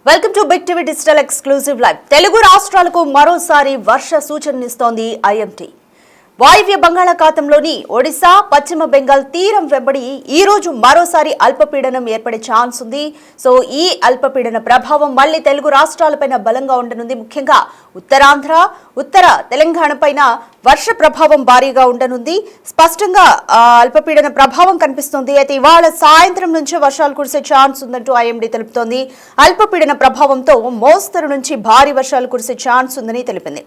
Welcome to big TV digital exclusive live. Telugu రాష్ట్రాలకు మరోసారి వర్ష సూచననిస్తోంది IMD. వాయువ్య బంగాళాఖాతంలోని ఒడిశా, పశ్చిమ బెంగాల్ తీరం వెంబడి ఈ రోజు మరోసారి అల్పపీడనం ఏర్పడే ఛాన్స్ ఉంది. సో ఈ అల్పపీడన ప్రభావం మళ్లీ తెలుగు రాష్ట్రాలపైన బలంగా ఉండనుంది. ముఖ్యంగా ఉత్తరాంధ్ర, ఉత్తర తెలంగాణ పైన వర్ష ప్రభావం భారీగా ఉండనుంది. స్పష్టంగా అల్పపీడన ప్రభావం కనిపిస్తుంది. అయితే ఇవాళ సాయంత్రం నుంచే వర్షాలు కురిసే ఛాన్స్ ఉందంటూ ఐఎండీ తెలుపుతోంది. అల్పపీడన ప్రభావంతో మోస్తరు నుంచి భారీ వర్షాలు కురిసే ఛాన్స్ ఉందని తెలిపింది.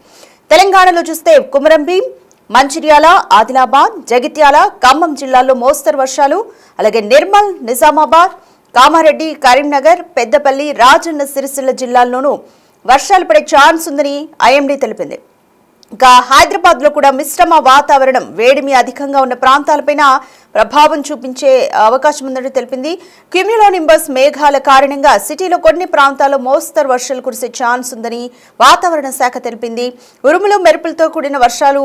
తెలంగాణలో చూస్తే కుమరంభీం, మంచిర్యాల, ఆదిలాబాద్, జగిత్యాల, ఖమ్మం జిల్లాల్లో మోస్తరు వర్షాలు, అలాగే నిర్మల్, నిజామాబాద్, కామారెడ్డి, కరీంనగర్, పెద్దపల్లి, రాజన్న సిరిసిల్ల జిల్లాల్లోనూ వర్షాలు పడే ఛాన్స్ ఉందని ఐఎండీ తెలిపింది. ఇక హైదరాబాద్ లో కూడా మిశ్రమ వాతావరణం, వేడిమి అధికంగా ఉన్న ప్రాంతాలపైన ప్రభావం చూపించే అవకాశం ఉందని తెలిపింది. క్యూమ్యులోనింబస్ మేఘాల కారణంగా సిటీలో కొన్ని ప్రాంతాల్లో మోస్తరు వర్షాలు కురిసే ఛాన్స్ ఉందని వాతావరణ శాఖ తెలిపింది. ఉరుములు మెరుపులతో కూడిన వర్షాలు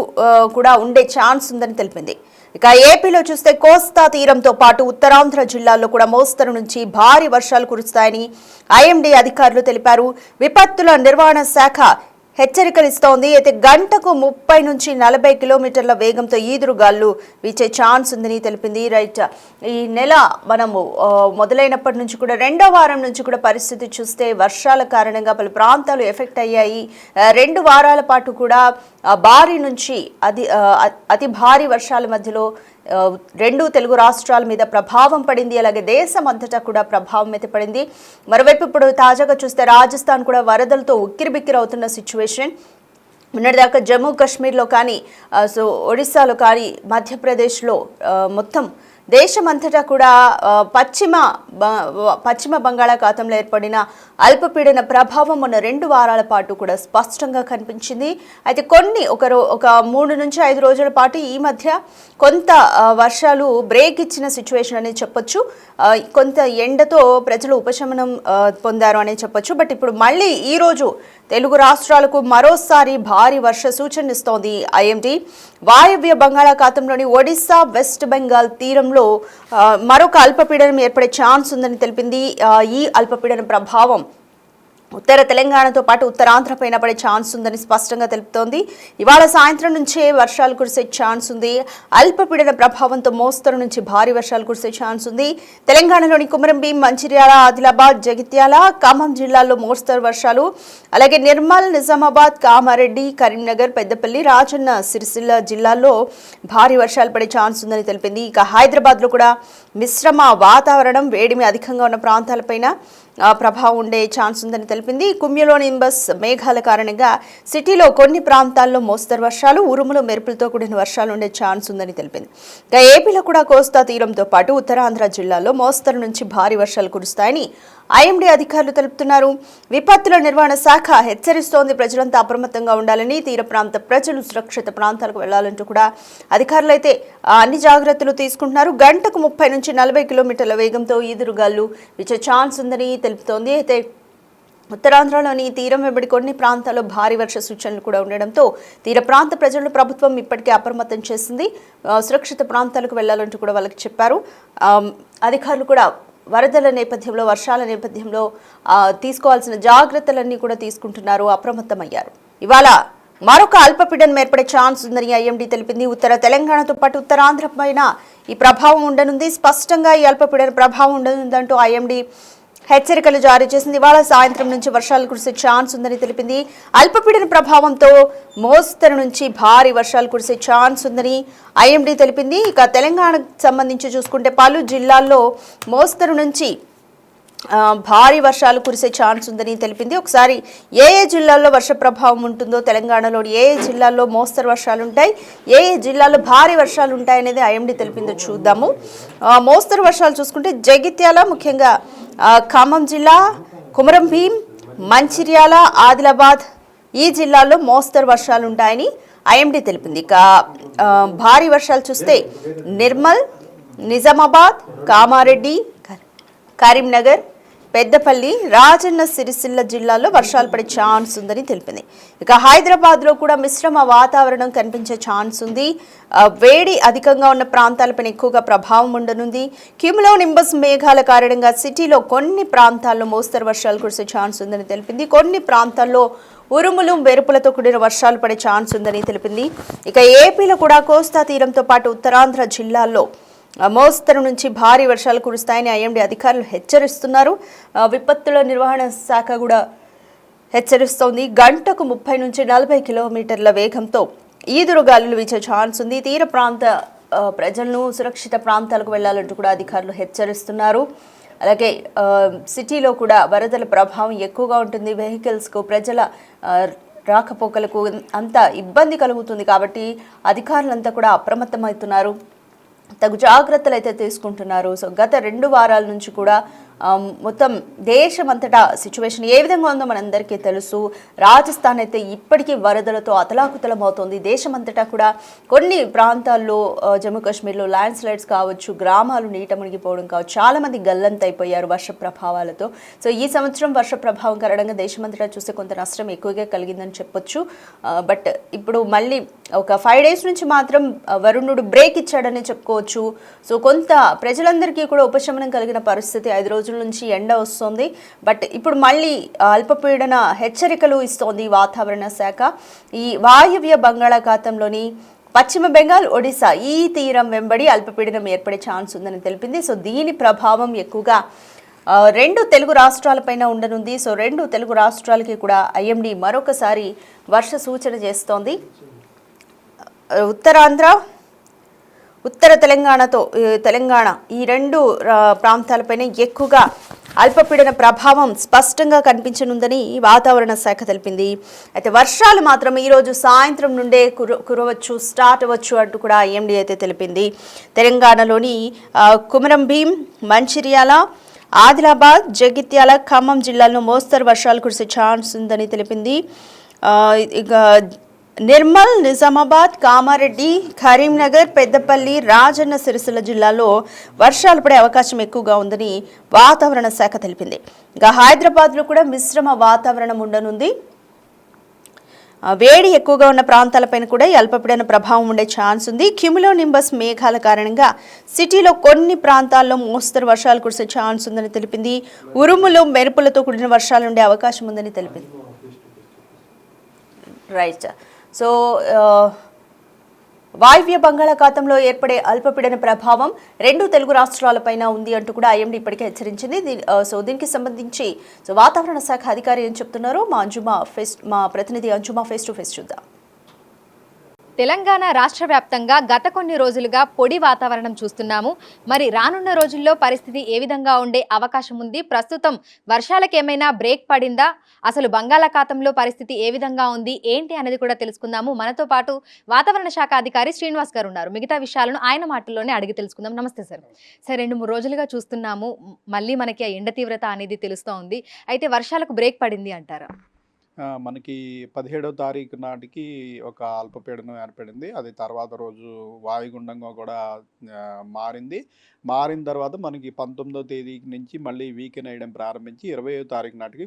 కూడా ఉండే ఛాన్స్ ఉందని తెలిపింది. ఇక ఏపీలో చూస్తే కోస్తా తీరంతో పాటు ఉత్తరాంధ్ర జిల్లాల్లో కూడా మోస్తరు నుంచి భారీ వర్షాలు కురుస్తాయని ఐఎండీ అధికారులు తెలిపారు. విపత్తుల నిర్వహణ శాఖ హెచ్చరికలు ఇస్తోంది. అయితే గంటకు 30 నుంచి 40 కిలోమీటర్ల వేగంతో ఈదురుగాలు వీచే ఛాన్స్ ఉందని తెలిపింది. రైట్, ఈ నెల మనము మొదలైనప్పటి నుంచి కూడా రెండో వారం నుంచి కూడా పరిస్థితి చూస్తే వర్షాల కారణంగా పలు ప్రాంతాలు ఎఫెక్ట్ అయ్యాయి. 2 వారాల పాటు కూడా భారీ నుంచి అతి భారీ వర్షాల మధ్యలో 2 తెలుగు రాష్ట్రాల మీద ప్రభావం పడింది. అలాగే దేశం అంతటా కూడా ప్రభావం అయితే పడింది. మరోవైపు ఇప్పుడు తాజాగా చూస్తే రాజస్థాన్ కూడా వరదలతో ఉక్కిరిబిక్కిరి అవుతున్న సిచ్యువేషన్. మొన్నటిదాకా జమ్మూ కాశ్మీర్లో కానీ, సో ఒడిశాలో కానీ, మధ్యప్రదేశ్లో మొత్తం దేశమంతటా కూడా పశ్చిమ బంగాళాఖాతంలో ఏర్పడిన అల్పపీడన ప్రభావం మొన్న 2 వారాల పాటు కూడా స్పష్టంగా కనిపించింది. అయితే ఒక 3 నుంచి 5 రోజుల పాటు ఈ మధ్య కొంత వర్షాలు బ్రేక్ ఇచ్చిన సిచ్యువేషన్ అనేది చెప్పొచ్చు. కొంత ఎండతో ప్రజలు ఉపశమనం పొందారు అనే చెప్పొచ్చు. బట్ ఇప్పుడు మళ్ళీ ఈ రోజు తెలుగు రాష్ట్రాలకు మరోసారి భారీ వర్ష సూచననిస్తోంది ఐఎండీ. వాయువ్య బంగాళాఖాతంలోని ఒడిశా, వెస్ట్ బెంగాల్ తీరంలో మరొక అల్పపీడనం ఏర్పడే ఛాన్స్ ఉందని తెలిపింది. ఈ అల్పపీడన ప్రభావం ఉత్తర తెలంగాణతో పాటు ఉత్తరాంధ్ర పైన పడే ఛాన్స్ ఉందని స్పష్టంగా తెలుపుతోంది. ఇవాళ సాయంత్రం నుంచే వర్షాలు కురిసే ఛాన్స్ ఉంది. అల్పపీడన ప్రభావంతో మోస్తరు నుంచి భారీ వర్షాలు కురిసే ఛాన్స్ ఉంది. తెలంగాణలోని కుమరంభీం, మంచిర్యాల, ఆదిలాబాద్, జగిత్యాల, ఖమ్మం జిల్లాల్లో మోస్తరు వర్షాలు, అలాగే నిర్మల్, నిజామాబాద్, కామారెడ్డి, కరీంనగర్, పెద్దపల్లి, రాజన్న సిరిసిల్ల జిల్లాల్లో భారీ వర్షాలు పడే ఛాన్స్ ఉందని తెలిపింది. ఇక హైదరాబాద్ లో కూడా మిశ్రమ వాతావరణం, వేడిమి అధికంగా ఉన్న ప్రాంతాలపైన ప్రభావం ఉండే ఛాన్స్ ఉందని తెలిపింది. క్యూమ్యులోనింబస్ మేఘాల కారణంగా సిటీలో కొన్ని ప్రాంతాల్లో మోస్తరు వర్షాలు, ఉరుములు మెరుపులతో కూడిన వర్షాలు ఉండే ఛాన్స్ ఉందని తెలిపింది. ఇక ఏపీలో కూడా కోస్తా తీరంతో పాటు ఉత్తరాంధ్ర జిల్లాల్లో మోస్తరు నుంచి భారీ వర్షాలు కురుస్తాయని ఐఎండీ అధికారులు తెలుపుతున్నారు. విపత్తుల నిర్వహణ శాఖ హెచ్చరిస్తోంది. ప్రజలంతా అప్రమత్తంగా ఉండాలని, తీర ప్రాంత ప్రజలు సురక్షిత ప్రాంతాలకు వెళ్లాలంటూ కూడా అధికారులు అయితే అన్ని జాగ్రత్తలు తీసుకుంటున్నారు. గంటకు 30 నుంచి 40 కిలోమీటర్ల వేగంతో ఈదురుగాలు వీచే ఛాన్స్ ఉందని తెలుపుతోంది. అయితే ఉత్తరాంధ్రలోని తీరం వెంబడి కొన్ని ప్రాంతాల్లో భారీ వర్ష సూచనలు కూడా ఉండడంతో తీర ప్రాంత ప్రజలను ప్రభుత్వం ఇప్పటికే అప్రమత్తం చేసింది. సురక్షిత ప్రాంతాలకు వెళ్లాలంటూ కూడా వాళ్ళకి చెప్పారు. అధికారులు కూడా వరదల నేపథ్యంలో, వర్షాల నేపథ్యంలో తీసుకోవాల్సిన జాగ్రత్తలన్నీ కూడా తీసుకుంటున్నారు, అప్రమత్తమయ్యారు. ఇవాళ మరొక అల్పపీడనం ఏర్పడే ఛాన్స్ ఉందని ఐఎండీ తెలిపింది. ఉత్తర తెలంగాణతో పాటు ఉత్తరాంధ్ర పైన ఈ ప్రభావం ఉండనుంది. స్పష్టంగా ఈ అల్పపీడన ప్రభావం ఉండనుందంటూ ఐఎండీ హెచ్చరికలు జారీ చేసింది. ఇవాళ సాయంత్రం నుంచి వర్షాలు కురిసే ఛాన్స్ ఉందని తెలిపింది. అల్పపీడన ప్రభావంతో మోస్తరు నుంచి భారీ వర్షాలు కురిసే ఛాన్స్ ఉందని ఐఎండీ తెలిపింది. ఇక తెలంగాణకు సంబంధించి చూసుకుంటే పలు జిల్లాల్లో మోస్తరు నుంచి భారీ వర్షాలు కురిసే ఛాన్స్ ఉందని తెలిపింది. ఒకసారి ఏ జిల్లాల్లో వర్ష ప్రభావం ఉంటుందో, తెలంగాణలోని ఏ జిల్లాల్లో మోస్తరు వర్షాలు ఉంటాయి, ఏ జిల్లాల్లో భారీ వర్షాలు ఉంటాయి అనేది ఐఎండీ తెలిపిందో చూద్దాము. మోస్తరు వర్షాలు చూసుకుంటే జగిత్యాల, ముఖ్యంగా ఖమ్మం జిల్లా, కుమరంభీం, మంచిర్యాల, ఆదిలాబాద్ ఈ జిల్లాల్లో మోస్తరు వర్షాలు ఉంటాయని ఐఎండీ తెలిపింది. ఇక భారీ వర్షాలు చూస్తే నిర్మల్, నిజామాబాద్, కామారెడ్డి, కరీంనగర్, పెద్దపల్లి, రాజన్న సిరిసిల్ల జిల్లాల్లో వర్షాలు పడే ఛాన్స్ ఉందని తెలిపింది. ఇక హైదరాబాద్లో కూడా మిశ్రమ వాతావరణం కనిపించే ఛాన్స్ ఉంది. వేడి అధికంగా ఉన్న ప్రాంతాలపై ఎక్కువగా ప్రభావం ఉండనుంది. క్యూములో నింబస్ మేఘాల కారణంగా సిటీలో కొన్ని ప్రాంతాల్లో మోస్తరు వర్షాలు కురిసే ఛాన్స్ ఉందని తెలిపింది. కొన్ని ప్రాంతాల్లో ఉరుములు మెరుపులతో కూడిన వర్షాలు పడే ఛాన్స్ ఉందని తెలిపింది. ఇక ఏపీలో కూడా కోస్తా తీరంతో పాటు ఉత్తరాంధ్ర జిల్లాల్లో మోస్తరు నుంచి భారీ వర్షాలు కురుస్తాయని ఐఎండీ అధికారులు హెచ్చరిస్తున్నారు. విపత్తుల నిర్వహణ శాఖ కూడా హెచ్చరిస్తోంది. గంటకు 30 నుంచి 40 కిలోమీటర్ల వేగంతో ఈదురుగాలులు వీచే ఛాన్స్ ఉంది. తీర ప్రాంత ప్రజలను సురక్షిత ప్రాంతాలకు వెళ్లాలంటూ కూడా అధికారులు హెచ్చరిస్తున్నారు. అలాగే సిటీలో కూడా వరదల ప్రభావం ఎక్కువగా ఉంటుంది. వెహికల్స్కు ప్రజల రాకపోకలకు అంత ఇబ్బంది కలుగుతుంది. కాబట్టి అధికారులంతా కూడా అప్రమత్తమవుతున్నారు, తగు జాగ్రత్తలు అయితే తీసుకుంటున్నారు. సో గత 2 వారాల నుంచి కూడా మొత్తం దేశమంతటా సిచ్యువేషన్ ఏ విధంగా ఉందో మనందరికీ తెలుసు. రాజస్థాన్ అయితే ఇప్పటికీ వరదలతో అతలాకుతలం అవుతోంది. దేశమంతటా కూడా కొన్ని ప్రాంతాల్లో జమ్మూ కాశ్మీర్లో ల్యాండ్ స్లైడ్స్ కావచ్చు, గ్రామాలు నీట మునిగిపోవడం కావచ్చు, చాలామంది గల్లంతైపోయారు వర్ష ప్రభావాలతో. సో ఈ సంవత్సరం వర్ష ప్రభావం కారణంగా దేశమంతటా చూస్తే కొంత నష్టం ఎక్కువగా కలిగిందని చెప్పొచ్చు. బట్ ఇప్పుడు మళ్ళీ ఒక 5 days నుంచి మాత్రం వరుణుడు బ్రేక్ ఇచ్చాడని చెప్పుకోవచ్చు. సో కొంత ప్రజలందరికీ కూడా ఉపశమనం కలిగిన పరిస్థితి. 5 రోజుల నుంచి ఎండ వస్తుంది. బట్ ఇప్పుడు మళ్ళీ అల్పపీడన హెచ్చరికలు ఇస్తోంది వాతావరణ శాఖ. ఈ వాయువ్య బంగాళాఖాతంలోని పశ్చిమ బెంగాల్, ఒడిశా ఈ తీరం వెంబడి అల్పపీడనం ఏర్పడే ఛాన్స్ ఉందని తెలిపింది. సో దీని ప్రభావం ఎక్కువగా 2 తెలుగు రాష్ట్రాలపైన ఉండనుంది. సో 2 తెలుగు రాష్ట్రాలకి కూడా ఐఎండీ మరొకసారి వర్ష సూచన చేస్తోంది. ఉత్తరాంధ్ర, ఉత్తర తెలంగాణ ఈ 2 ప్రాంతాలపైన ఎక్కువగా అల్పపీడన ప్రభావం స్పష్టంగా కనిపించనుందని వాతావరణ శాఖ తెలిపింది. అయితే వర్షాలు మాత్రం ఈరోజు సాయంత్రం నుండే కురవచ్చు, స్టార్ట్ అవ్వచ్చు అంటూ కూడా ఐఎండీ అయితే తెలిపింది. తెలంగాణలోని కుమరంభీం, మంచిర్యాల, ఆదిలాబాద్, జగిత్యాల, ఖమ్మం జిల్లాల్లో మోస్తరు వర్షాలు కురిసే ఛాన్స్ ఉందని తెలిపింది. ఇక నిర్మల్, నిజామాబాద్, కామారెడ్డి, కరీంనగర్, పెద్దపల్లి, రాజన్న సిరిసిల్ల జిల్లాలో వర్షాలు పడే అవకాశం ఎక్కువగా ఉందని వాతావరణ శాఖ తెలిపింది. ఇక హైదరాబాద్లో కూడా మిశ్రమ వాతావరణం ఉండనుంది. వేడి ఎక్కువగా ఉన్న ప్రాంతాలపైన కూడా ఈ అల్పపీడన ప్రభావం ఉండే ఛాన్స్ ఉంది. క్యూములో నింబస్ మేఘాల కారణంగా సిటీలో కొన్ని ప్రాంతాల్లో మోస్తరు వర్షాలు కురిసే ఛాన్స్ ఉందని తెలిపింది. ఉరుములు మెరుపులతో కూడిన వర్షాలు ఉండే అవకాశం ఉందని తెలిపింది. రైట్. సో వాయువ్య బంగాళాఖాతంలో ఏర్పడే అల్పపీడన ప్రభావం 2 తెలుగు రాష్ట్రాలపైన ఉంది అంటూ కూడా ఐఎండీ ఇప్పటికే హెచ్చరించింది. సో దీనికి సంబంధించి వాతావరణ శాఖ అధికారి ఏం చెప్తున్నారో మా ప్రతినిధి అంజుమా ఫేస్ టు ఫేస్ చూద్దాం. తెలంగాణ రాష్ట్ర వ్యాప్తంగా గత కొన్ని రోజులుగా పొడి వాతావరణం చూస్తున్నాము. మరి రానున్న రోజుల్లో పరిస్థితి ఏ విధంగా ఉండే అవకాశం ఉంది? ప్రస్తుతం వర్షాలకు ఏమైనా బ్రేక్ పడిందా? అసలు బంగాళాఖాతంలో పరిస్థితి ఏ విధంగా ఉంది, ఏంటి అనేది కూడా తెలుసుకుందాము. మనతో పాటు వాతావరణ శాఖ అధికారి శ్రీనివాస్ గారు ఉన్నారు. మిగతా విషయాలను ఆయన మాటల్లోనే అడిగి తెలుసుకుందాం. నమస్తే సార్. సార్, 2-3 రోజులుగా చూస్తున్నాము, మళ్ళీ మనకి ఆ ఎండ తీవ్రత అనేది తెలుస్తూ ఉంది. అయితే వర్షాలకు బ్రేక్ పడింది అంటారా? మనకి 17వ తారీఖు నాటికి ఒక అల్పపీడనం ఏర్పడింది. అది తర్వాత రోజు వాయుగుండంగా కూడా మారిన తర్వాత మనకి 19వ తేదీ నుంచి మళ్ళీ వీకెన్ అయ్యడం ప్రారంభించి 20వ తారీఖు నాటికి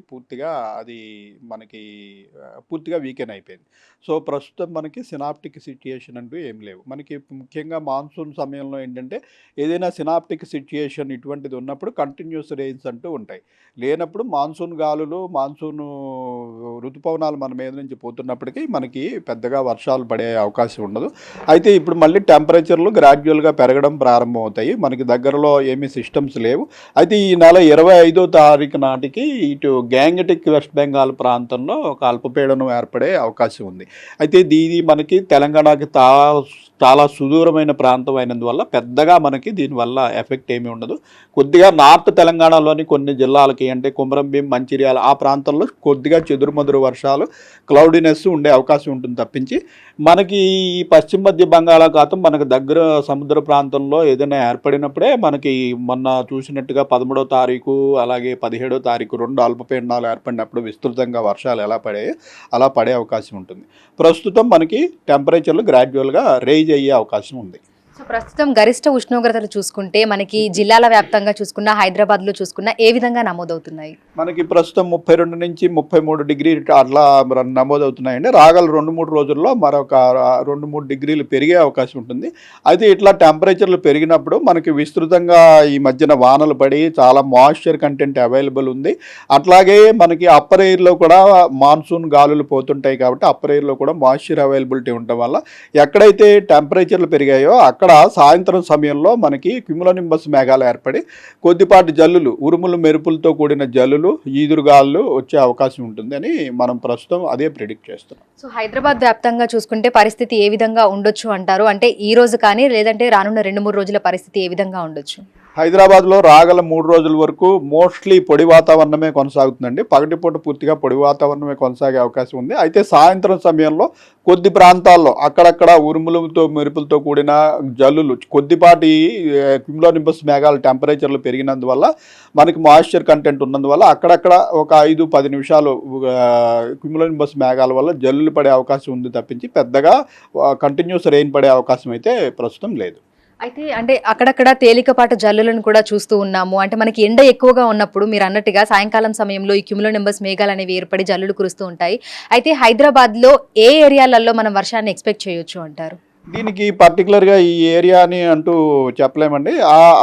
పూర్తిగా వీకెన్ అయిపోయింది. సో ప్రస్తుతం మనకి సినాప్టిక్ సిచ్యుయేషన్ అంటూ ఏం లేవు. మనకి ముఖ్యంగా మాన్సూన్ సమయంలో ఏంటంటే ఏదైనా సినాప్టిక్ సిచ్యుయేషన్ ఇటువంటిది ఉన్నప్పుడు కంటిన్యూస్ రెయిన్స్ అంటూ ఉంటాయి. లేనప్పుడు మాన్సూన్ గాలులు, మాన్సూన్ ఋతుపవనాలు మన మీద నుంచి పోతున్నప్పటికీ మనకి పెద్దగా వర్షాలు పడే అవకాశం ఉండదు. అయితే ఇప్పుడు మళ్ళీ టెంపరేచర్లు గ్రాడ్యువల్గా పెరగడం ప్రారంభమవుతాయి. మనకి దగ్గరలో ఏమీ సిస్టమ్స్ లేవు. అయితే ఈ నెల 25వ తారీఖు నాటికి ఇటు గ్యాంగటిక్ వెస్ట్ బెంగాల్ ప్రాంతంలో ఒక అల్పపీడనం ఏర్పడే అవకాశం ఉంది. అయితే దీని మనకి తెలంగాణకి చాలా సుదూరమైన ప్రాంతం అయినందువల్ల పెద్దగా మనకి దీనివల్ల ఎఫెక్ట్ ఏమీ ఉండదు. కొద్దిగా నార్త్ తెలంగాణలోని కొన్ని జిల్లాలకి అంటే కుమరంభీం, మంచిర్యాల ఆ ప్రాంతంలో కొద్దిగా చెదురుమదురు వర్షాలు, క్లౌడీనెస్ ఉండే అవకాశం ఉంటుంది తప్పించి మనకి ఈ పశ్చిమ మధ్య బంగాళాఖాతం మనకు దగ్గర సముద్ర ప్రాంతంలో ఏదైనా ఏర్పడినప్పుడే మనకి మొన్న చూసినట్టుగా 13వ తారీఖు అలాగే 17వ తారీఖు 2 అల్పపీడనాలు ఏర్పడినప్పుడు విస్తృతంగా వర్షాలు ఎలా పడాయో అలా పడే అవకాశం ఉంటుంది. ప్రస్తుతం మనకి టెంపరేచర్లు గ్రాడ్యువల్గా రైజ్ అయ్యే అవకాశం ఉంది. సో ప్రస్తుతం గరిష్ట ఉష్ణోగ్రతలు చూసుకుంటే మనకి జిల్లాల వ్యాప్తంగా చూసుకున్న హైదరాబాద్లో చూసుకున్న ఏ విధంగా నమోదవుతున్నాయి? మనకి ప్రస్తుతం 32 నుంచి 33 డిగ్రీలు అట్లా నమోదవుతున్నాయండి. రాగల 2-3 రోజుల్లో మరొక 2-3 డిగ్రీలు పెరిగే అవకాశం ఉంటుంది. అయితే ఇట్లా టెంపరేచర్లు పెరిగినప్పుడు మనకి విస్తృతంగా ఈ మధ్యన వానలు పడి చాలా మాయిశ్చర్ కంటెంట్ అవైలబుల్ ఉంది. అట్లాగే మనకి అప్పర్ ఎయిర్లో కూడా మాన్సూన్ గాలులు పోతుంటాయి కాబట్టి అప్పర్ ఎయిర్లో కూడా మాయిశ్చర్ అవైలబిలిటీ ఉండటం వల్ల ఎక్కడైతే టెంపరేచర్లు పెరిగాయో అక్కడ సాయంత్రం సమయంలో మనకి క్యుములోనింబస్ మేఘాలు ఏర్పడి కొద్దిపాటి జల్లులు, ఉరుములు మెరుపులతో కూడిన జల్లులు, ఈదురుగాలు వచ్చే అవకాశం ఉంటుంది అని మనం ప్రస్తుతం అదే ప్రిడిక్ట్ చేస్తున్నాం. సో హైదరాబాద్ వ్యాప్తంగా చూసుకుంటే పరిస్థితి ఏ విధంగా ఉండొచ్చు అంటారు? అంటే ఈ రోజు కానీ లేదంటే రానున్న 2-3 రోజుల పరిస్థితి ఏ విధంగా ఉండొచ్చు? హైదరాబాద్లో రాగల 3 రోజుల వరకు మోస్ట్లీ పొడి వాతావరణమే కొనసాగుతుందండి. పగటిపూట పూర్తిగా పొడి వాతావరణమే కొనసాగే అవకాశం ఉంది. అయితే సాయంత్రం సమయంలో కొద్ది ప్రాంతాల్లో అక్కడక్కడ ఉరుములతో మెరుపులతో కూడిన జల్లులు, కొద్దిపాటి క్యుములోనింబస్ మేఘాల టెంపరేచర్లు పెరిగినందువల్ల మనకి మాయిశ్చర్ కంటెంట్ ఉన్నందువల్ల అక్కడక్కడ ఒక 5-10 నిమిషాలు క్యుములోనింబస్ మేఘాల వల్ల జల్లులు పడే అవకాశం ఉంది తప్పించి పెద్దగా కంటిన్యూస్ రెయిన్ పడే అవకాశం అయితే ప్రస్తుతం లేదు. అయితే అంటే అక్కడక్కడ తేలికపాటి జల్లులను కూడా చూస్తూ ఉన్నాము. అంటే మనకి ఎండ ఎక్కువగా ఉన్నప్పుడు మీరు అన్నట్టుగా సాయంకాలం సమయంలో ఈ క్యుములోనింబస్ మేఘాలు అనేవి ఏర్పడి జల్లులు కురుస్తూ ఉంటాయి. అయితే హైదరాబాద్లో ఏ ఏరియాలలో మనం వర్షాన్ని ఎక్స్పెక్ట్ చేయొచ్చు అంటారు? దీనికి పర్టికులర్గా ఈ ఏరియాని అంటూ చెప్పలేమండి.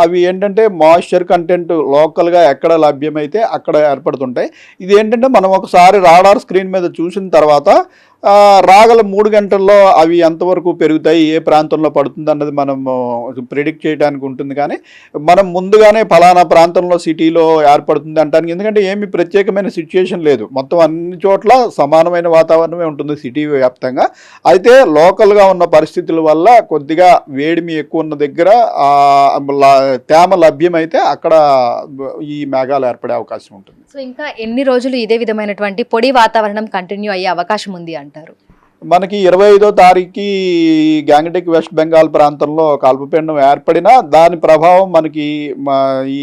అవి ఏంటంటే మాయిశ్చర్ కంటెంట్ లోకల్గా ఎక్కడ లభ్యమైతే అక్కడ ఏర్పడుతుంటాయి. ఇది ఏంటంటే మనం ఒకసారి రాడార్ స్క్రీన్ మీద చూసిన తర్వాత రాగల 3 గంటల్లో అవి ఎంతవరకు పెరుగుతాయి, ఏ ప్రాంతంలో పడుతుంది అన్నది మనం ప్రిడిక్ట్ చేయడానికి ఉంటుంది. కానీ మనం ముందుగానే ఫలానా ప్రాంతంలో సిటీలో ఏర్పడుతుంది అంటానికి ఎందుకంటే ఏమి ప్రత్యేకమైన సిచ్యుయేషన్ లేదు. మొత్తం అన్ని చోట్ల సమానమైన వాతావరణమే ఉంటుంది సిటీ వ్యాప్తంగా. అయితే లోకల్గా ఉన్న పరిస్థితుల వల్ల కొద్దిగా వేడిమి ఎక్కువ ఉన్న దగ్గర తేమ లభ్యమైతే అక్కడ ఈ మేఘాలు ఏర్పడే అవకాశం ఉంటుంది. సో ఇంకా ఎన్ని రోజులు ఇదే విధమైనటువంటి పొడి వాతావరణం కంటిన్యూ అయ్యే అవకాశం ఉంది అంటారు? మనకి 25వ తారీఖుకి గ్యాంగటిక్ వెస్ట్ బెంగాల్ ప్రాంతంలో ఒక అల్పపీడనం ఏర్పడినా దాని ప్రభావం మనకి ఈ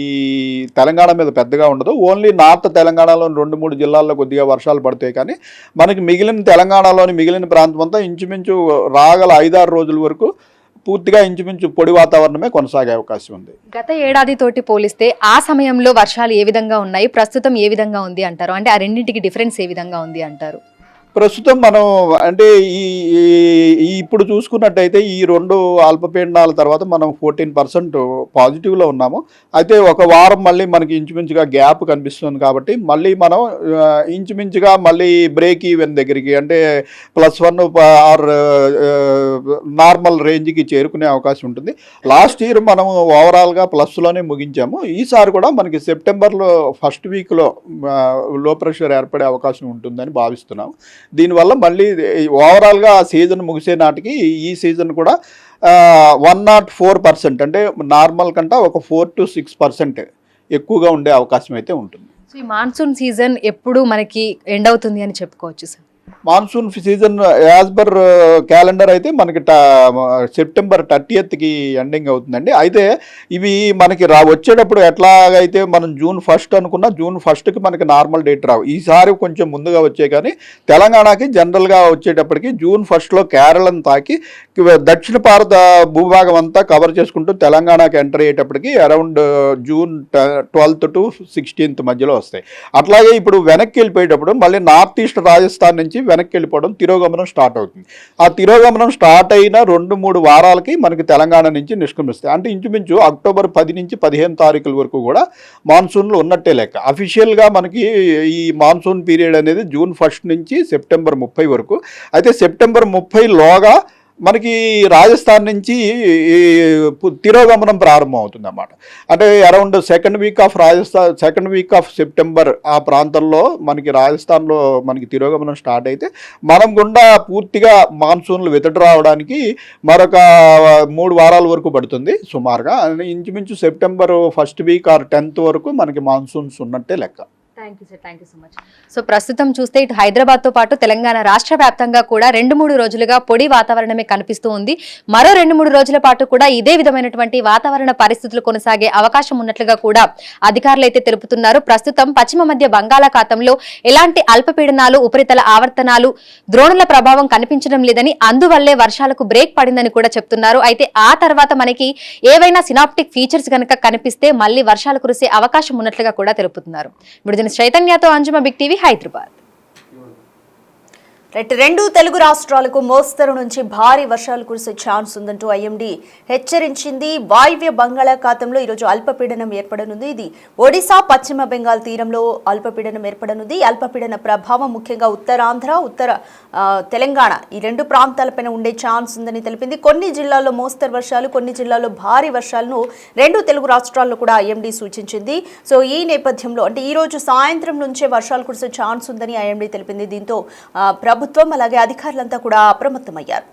తెలంగాణ మీద పెద్దగా ఉండదు. ఓన్లీ నార్త్ తెలంగాణలోని 2-3 జిల్లాల్లో కొద్దిగా వర్షాలు పడతాయి. కానీ మనకి మిగిలిన తెలంగాణలోని మిగిలిన ప్రాంతం అంతా ఇంచుమించు రాగల 5-6 రోజుల వరకు పూర్తిగా ఇంచుమించు పొడి వాతావరణమే కొనసాగే అవకాశం ఉంది. గత ఏడాదితోటి పోలిస్తే ఆ సమయంలో వర్షాలు ఏ విధంగా ఉన్నాయి, ప్రస్తుతం ఏ విధంగా ఉంది అంటారు? అంటే ఆ రెండింటికి డిఫరెన్స్ ఏ విధంగా ఉంది అంటారు? ప్రస్తుతం మనం అంటే ఇప్పుడు చూసుకున్నట్టయితే ఈ 2 అల్పపీడనాల తర్వాత మనం 14% పాజిటివ్లో ఉన్నాము. అయితే ఒక వారం మళ్ళీ మనకి ఇంచుమించుగా గ్యాప్ కనిపిస్తుంది కాబట్టి మళ్ళీ మనం ఇంచుమించుగా మళ్ళీ బ్రేక్ ఈవెన్ దగ్గరికి అంటే +1 ఆర్ నార్మల్ రేంజ్కి చేరుకునే అవకాశం ఉంటుంది. లాస్ట్ ఇయర్ మనం ఓవరాల్గా ప్లస్లోనే ముగించాము. ఈసారి కూడా మనకి సెప్టెంబర్లో ఫస్ట్ వీక్లో లో ప్రెషర్ ఏర్పడే అవకాశం ఉంటుందని భావిస్తున్నాము. దీనివల్ల మళ్ళీ ఓవరాల్గా సీజన్ ముగిసే నాటికి ఈ సీజన్ కూడా 104% అంటే నార్మల్ కంటే ఒక 4 to 6% ఎక్కువగా ఉండే అవకాశం అయితే ఉంటుంది. సో ఈ మాన్సూన్ సీజన్ ఎప్పుడు మనకి ఎండ్ అవుతుంది అని చెప్పుకోవచ్చు sir? Monsoon season as per calendar అయితే మనకి సెప్టెంబర్ 30కి ఎండింగ్ అవుతుందండి. అయితే ఇవి మనకి వచ్చేటప్పుడు ఎట్లాగైతే మనం June 1 అనుకున్నా June 1కి మనకి నార్మల్ డేట్ రావు. ఈసారి కొంచెం ముందుగా వచ్చాయి. కానీ తెలంగాణకి జనరల్గా వచ్చేటప్పటికి June 1లో కేరళను తాకి దక్షిణ భారత భూభాగం అంతా కవర్ చేసుకుంటూ తెలంగాణకి ఎంటర్ అయ్యేటప్పటికి around June 12th to 16th మధ్యలో వస్తాయి. అట్లాగే ఇప్పుడు వెనక్కి వెళ్ళిపోయేటప్పుడు మళ్ళీ నార్త్ ఈస్ట్ రాజస్థాన్ నుంచి వెనక్కి వెళ్ళిపోవడం తిరోగమనం స్టార్ట్ అవుతుంది. ఆ తిరోగమనం స్టార్ట్ అయిన 2-3 వారాలకి మనకి తెలంగాణ నుంచి నిష్క్రమిస్తాయి. అంటే ఇంచుమించు అక్టోబర్ 10 నుంచి 15 తారీఖుల వరకు కూడా మాన్సూన్లో ఉన్నట్టే లెక్క. అఫీషియల్గా మనకి ఈ మాన్సూన్ పీరియడ్ అనేది June 1 నుంచి సెప్టెంబర్ 30 వరకు. అయితే సెప్టెంబర్ 30లోగా మనకి రాజస్థాన్ నుంచి తిరోగమనం ప్రారంభం అవుతుంది అన్నమాట. అంటే around second week off September ఆ ప్రాంతంలో మనకి రాజస్థాన్లో మనకి తిరోగమనం స్టార్ట్ అయితే మనం గుండా పూర్తిగా మాన్సూన్లు వితడి రావడానికి మరొక 3 వారాల వరకు పడుతుంది సుమారుగా. ఇంచుమించు September 1st week or 10th వరకు మనకి మాన్సూన్స్ ఉన్నట్టే లెక్క. Thank you sir, thank you so much. So ప్రస్తుతం చూస్తే ఇటు హైదరాబాద్తో పాటు తెలంగాణ రాష్ట్ర వ్యాప్తంగా కూడా 2-3 రోజులుగా పొడి వాతావరణమే కనిపిస్తూ ఉంది. మరో 2-3 రోజుల పాటు కూడా ఇదే విధమైనటువంటి వాతావరణ పరిస్థితులు కొనసాగే అవకాశం ఉన్నట్లుగా కూడా అధికారులు అయితే తెలుపుతున్నారు. ప్రస్తుతం పశ్చిమ మధ్య బంగాళాఖాతంలో ఎలాంటి అల్పపీడనాలు, ఉపరితల ఆవర్తనాలు, ద్రోణుల ప్రభావం కనిపించడం లేదని, అందువల్లే వర్షాలకు బ్రేక్ పడిందని కూడా చెప్తున్నారు. అయితే ఆ తర్వాత మనకి ఏవైనా సినాప్టిక్ ఫీచర్స్ కనుక కనిపిస్తే మళ్ళీ వర్షాలు కురిసే అవకాశం ఉన్నట్లుగా కూడా తెలుపుతున్నారు. చైతన్యతో అంజుమ, బిగ్ టీవీ, హైదరాబాద్. రెండు తెలుగు రాష్ట్రాలకు మోస్తరు నుంచి భారీ వర్షాలు కురిసే ఛాన్స్ ఉందంటూ ఐఎండీ హెచ్చరించింది. వాయువ్య బంగాళాఖాతంలో ఈరోజు అల్పపీడనం ఏర్పడనుంది. ఇది ఒడిశా, పశ్చిమ బెంగాల్ తీరంలో అల్పపీడనం ఏర్పడనుంది. అల్పపీడన ప్రభావం ముఖ్యంగా ఉత్తరాంధ్ర, ఉత్తర తెలంగాణ ఈ 2 ప్రాంతాలపైన ఉండే ఛాన్స్ ఉందని తెలిపింది. కొన్ని జిల్లాల్లో మోస్తరు వర్షాలు, కొన్ని జిల్లాల్లో భారీ వర్షాలను 2 తెలుగు రాష్ట్రాల్లో కూడా ఐఎండీ సూచించింది. సో ఈ నేపథ్యంలో అంటే ఈ రోజు సాయంత్రం నుంచే వర్షాలు కురిసే ఛాన్స్ ఉందని ఐఎండీ తెలిపింది. దీంతో ప్రభుత్వం అలాగే అధికారులంతా కూడా అప్రమత్తమయ్యారు.